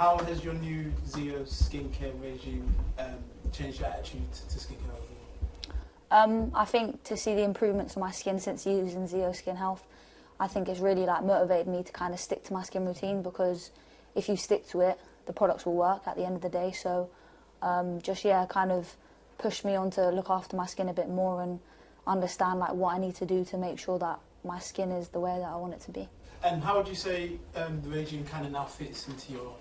How has your new Zeo skincare regime changed your attitude to skincare overall? I think to see the improvements on my skin since using Zeo Skin Health, I think it's really like motivated me to kind of stick to my skin routine, because if you stick to it, the products will work at the end of the day. So just kind of pushed me on to look after my skin a bit more and understand like what I need to do to make sure that my skin is the way that I want it to be. And how would you say the regime kind of now fits into your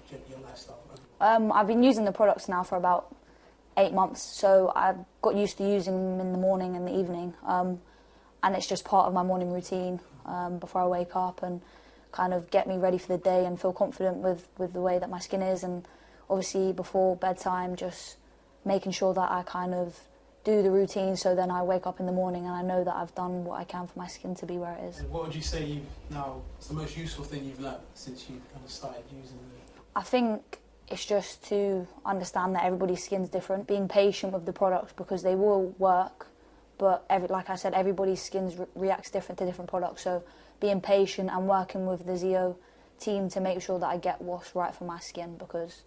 lifestyle? I've been using the products now for about 8 months, so I've got used to using them in the morning and the evening, and it's just part of my morning routine before I wake up, and kind of get me ready for the day and feel confident with the way that my skin is. And obviously before bedtime, just making sure that I kind of do the routine, so then I wake up in the morning and I know that I've done what I can for my skin to be where it is. And what would you say is the most useful thing you've learnt since you kind of started using it? I think it's just to understand that everybody's skin's different, being patient with the products, because they will work, but like I said, everybody's skin reacts different to different products. So being patient and working with the Zeo team to make sure that I get what's right for my skin, because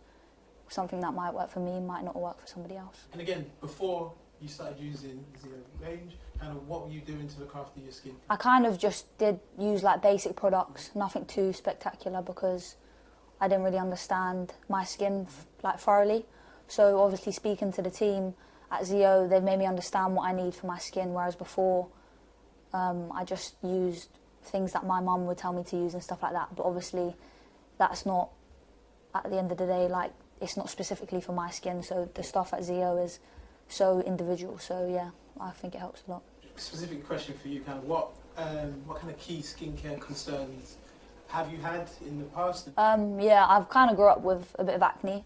something that might work for me might not work for somebody else. And again, before you started using Zeo range, kind of what were you doing to look after your skin? I kind of just did use like basic products, nothing too spectacular, because I didn't really understand my skin like thoroughly. So obviously speaking to the team at Zeo, they've made me understand what I need for my skin, whereas before I just used things that my mum would tell me to use and stuff like that. But obviously that's not, at the end of the day, like it's not specifically for my skin, so the stuff at Zeo is so individual. So yeah, I think it helps a lot. Specific question for you, kind of what kind of key skincare, have you had in the past? Yeah, I've kind of grew up with a bit of acne,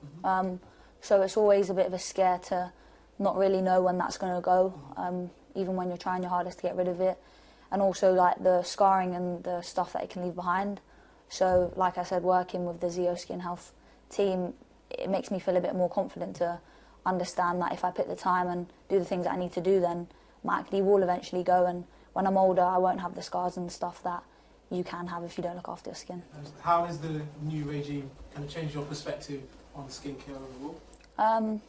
so it's always a bit of a scare to not really know when that's going to go, even when you're trying your hardest to get rid of it, and also like the scarring and the stuff that it can leave behind. So like I said, working with the Zeo Skin Health team, it makes me feel a bit more confident to understand that if I put the time and do the things that I need to do, then my acne will eventually go, and when I'm older I won't have the scars and stuff that you can have if you don't look after your skin. How has the new regime kind of changed your perspective on skincare overall?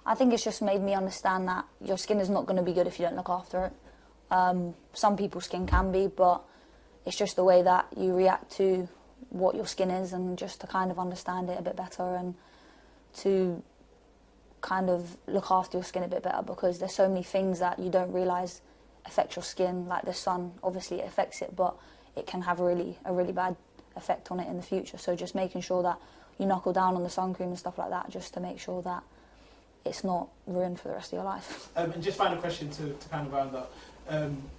I think it's just made me understand that your skin is not going to be good if you don't look after it. Some people's skin can be, but it's just the way that you react to what your skin is, and just to kind of understand it a bit better and to kind of look after your skin a bit better, because there's so many things that you don't realise affect your skin, like the sun. Obviously it affects it, but it can have a really bad effect on it in the future. So just making sure that you knuckle down on the sun cream and stuff like that, just to make sure that it's not ruined for the rest of your life. And just final question to kind of round up.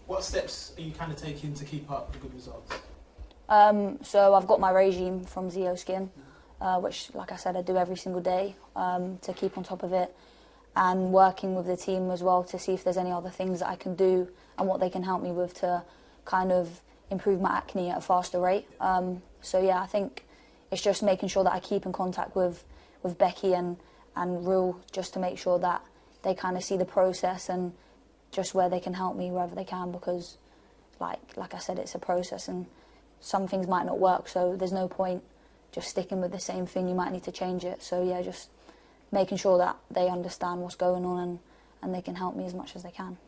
What steps are you kind of taking to keep up the good results? So I've got my regime from Zeo Skin, which, like I said, I do every single day to keep on top of it, and working with the team as well to see if there's any other things that I can do and what they can help me with to kind of improve my acne at a faster rate. So yeah, I think it's just making sure that I keep in contact with Becky and Raul, just to make sure that they kind of see the process and just where they can help me wherever they can, because like I said, it's a process and some things might not work, so there's no point just sticking with the same thing. You might need to change it. So yeah, just making sure that they understand what's going on and they can help me as much as they can.